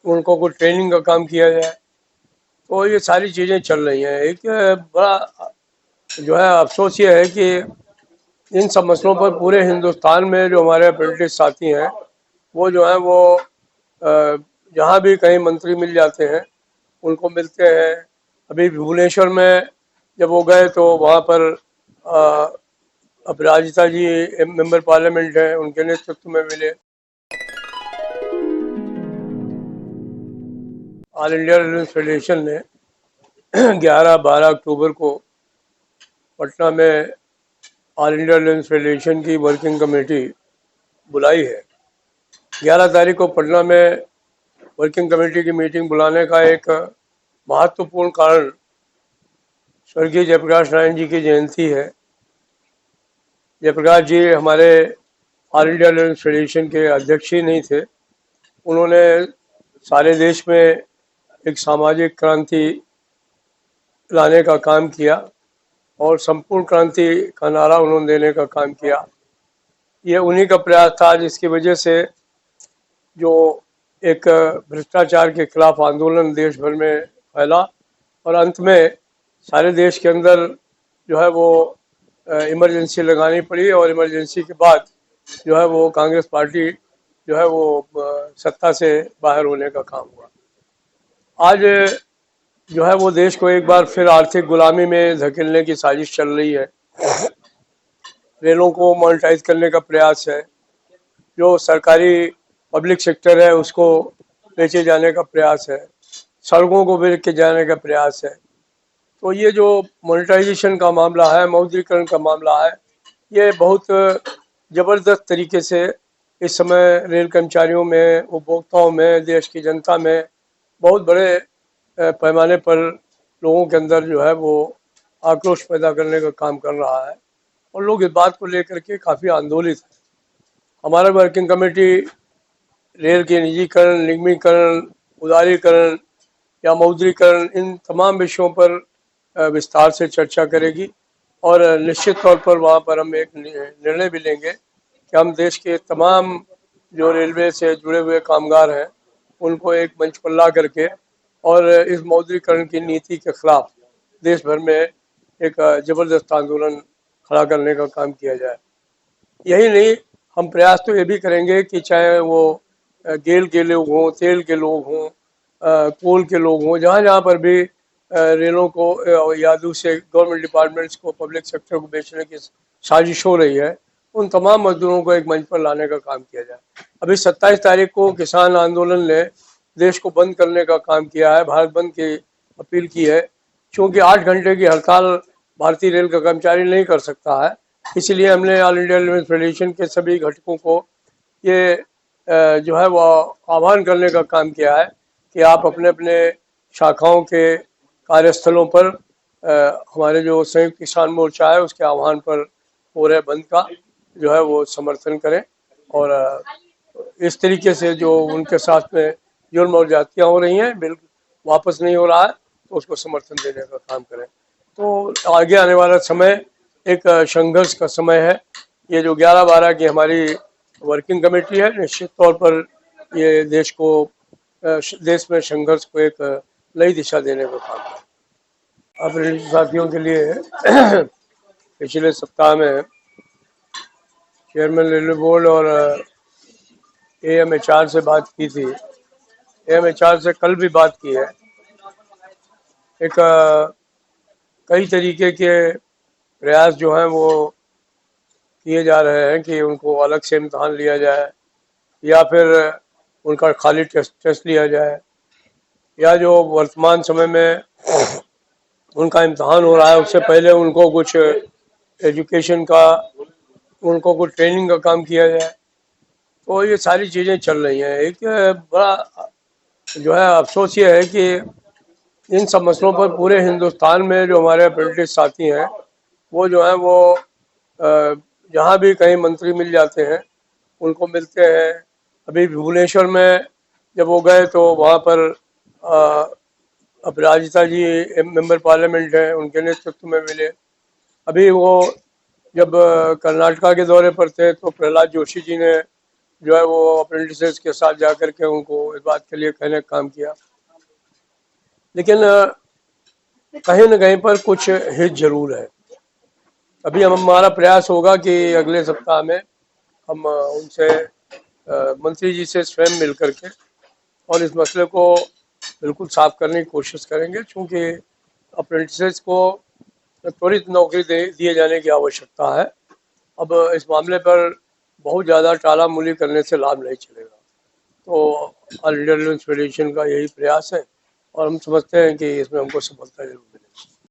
उनको कुछ ट्रेनिंग का काम किया जाए। तो ये सारी चीज़ें चल रही हैं। एक बड़ा जो है अफसोस ये है कि इन सब मसलों पर पूरे हिंदुस्तान में जो हमारे ब्रिटिश साथी हैं वो जो है वो जहाँ भी कहीं मंत्री मिल जाते हैं उनको मिलते हैं। अभी भुवनेश्वर में जब वो गए तो वहाँ पर अ, अपराजिता जी मेंबर पार्लियामेंट हैं, उनके नेतृत्व में मिले। ऑल इंडिया रेलवे फेडरेशन ने 11-12 अक्टूबर को पटना में ऑल इंडिया रेलवे फेडरेशन की वर्किंग कमेटी बुलाई है। 11 तारीख को पटना में वर्किंग कमेटी की मीटिंग बुलाने का एक महत्वपूर्ण कारण स्वर्गीय जयप्रकाश नारायण जी की जयंती है। जयप्रकाश जी हमारे ऑल इंडिया रेलवे फेडरेशन के अध्यक्ष ही नहीं थे, उन्होंने सारे देश में एक सामाजिक क्रांति लाने का काम किया और संपूर्ण क्रांति का नारा उन्होंने देने का काम किया। ये उन्हीं का प्रयास था जिसकी वजह से जो एक भ्रष्टाचार के खिलाफ आंदोलन देश भर में फैला और अंत में सारे देश के अंदर जो है वो इमरजेंसी लगानी पड़ी और इमरजेंसी के बाद जो है वो कांग्रेस पार्टी जो है वो सत्ता से बाहर होने का काम हुआ। आज जो है वो देश को एक बार फिर आर्थिक गुलामी में धकेलने की साजिश चल रही है। रेलों को मोनेटाइज करने का प्रयास है, जो सरकारी पब्लिक सेक्टर है उसको बेचे जाने का प्रयास है, सड़कों को बेच के जाने का प्रयास है। तो ये जो मोनेटाइजेशन का मामला है, मौद्रीकरण का मामला है, ये बहुत ज़बरदस्त तरीके से इस समय रेल कर्मचारियों में, उपभोक्ताओं में, देश की जनता में बहुत बड़े पैमाने पर लोगों के अंदर जो है वो आक्रोश पैदा करने का काम कर रहा है और लोग इस बात को लेकर के काफ़ी आंदोलित हैं। हमारा वर्किंग कमेटी रेल के निजीकरण, निगमीकरण, उदारीकरण या मौद्रीकरण इन तमाम विषयों पर विस्तार से चर्चा करेगी और निश्चित तौर पर वहाँ पर हम एक निर्णय भी लेंगे कि हम देश के तमाम जो रेलवे से जुड़े हुए कामगार हैं उनको एक मंच पर ला करके और इस मौद्रीकरण की नीति के खिलाफ देश भर में एक ज़बरदस्त आंदोलन खड़ा करने का काम किया जाए। यही नहीं, हम प्रयास तो ये भी करेंगे कि चाहे वो गेल के लोग हों, तेल के लोग हों, कोल के लोग हों, जहाँ जहाँ पर भी रेलों को या दूसरे गवर्नमेंट डिपार्टमेंट्स को, पब्लिक सेक्टर को बेचने की साजिश हो रही है, उन तमाम मजदूरों को एक मंच पर लाने का काम किया जाए। अभी 27 तारीख को किसान आंदोलन ने देश को बंद करने का काम किया है, भारत बंद की अपील की है, क्योंकि 8 घंटे की हड़ताल भारतीय रेल का कर्मचारी नहीं कर सकता है। इसलिए हमने ऑल इंडिया रेलवे फेडरेशन के सभी घटकों को ये जो है वो आह्वान करने का काम किया है कि आप अपने अपने शाखाओं के कार्यस्थलों पर हमारे जो संयुक्त किसान मोर्चा है उसके आह्वान पर हो रहे बंद का जो है वो समर्थन करें और इस तरीके से जो उनके साथ में जुर्म और ज्यादतियाँ हो रही हैं बिल वापस नहीं हो रहा है तो उसको समर्थन देने का काम करें। तो आगे आने वाला समय एक संघर्ष का समय है। ये जो 11-12 की हमारी वर्किंग कमेटी है, निश्चित तौर पर ये देश को देश में संघर्ष को एक नई दिशा देने का काम है। अपने साथियों के लिए पिछले सप्ताह में चेयरमैन रेलवे बोर्ड और AMHR से बात की थी। AMHR से कल भी बात की है। एक कई तरीके के प्रयास जो हैं वो किए जा रहे हैं कि उनको अलग से इम्तहान लिया जाए या फिर उनका खाली टेस्ट लिया जाए, या जो वर्तमान समय में उनका इम्तहान हो रहा है उससे पहले उनको कुछ एजुकेशन का, उनको कुछ ट्रेनिंग का काम किया जाए। तो ये सारी चीज़ें चल रही हैं। एक बड़ा जो है अफसोस ये है कि इन सब मसलों पर पूरे हिंदुस्तान में जो हमारे ब्रिटिश साथी हैं वो जो है वो जहाँ भी कहीं मंत्री मिल जाते हैं उनको मिलते हैं। अभी भुवनेश्वर में जब वो गए तो वहाँ पर अपराजिता जी मेंबर पार्लियामेंट हैं, उनके नेतृत्व में मिले। अभी वो जब कर्नाटका के दौरे पर थे तो प्रहलाद जोशी जी ने जो है वो अप्रेंटिसेस के साथ जा कर के उनको इस बात के लिए कहने का काम किया। लेकिन कहीं न कहीं पर कुछ हित जरूर है। अभी हमारा प्रयास होगा कि अगले सप्ताह में हम उनसे मंत्री जी से स्वयं मिल करके और इस मसले को बिल्कुल साफ करने की कोशिश करेंगे, क्योंकि अप्रेंटिसेस को त्वरित नौकरी दिए जाने की आवश्यकता है। अब इस मामले पर बहुत ज़्यादा टाला-मुली करने से लाभ नहीं चलेगा। तो ऑल इंडिया रेलवे फेडरेशन का यही प्रयास है और हम समझते हैं कि इसमें हमको सफलता जरूर मिलेगी।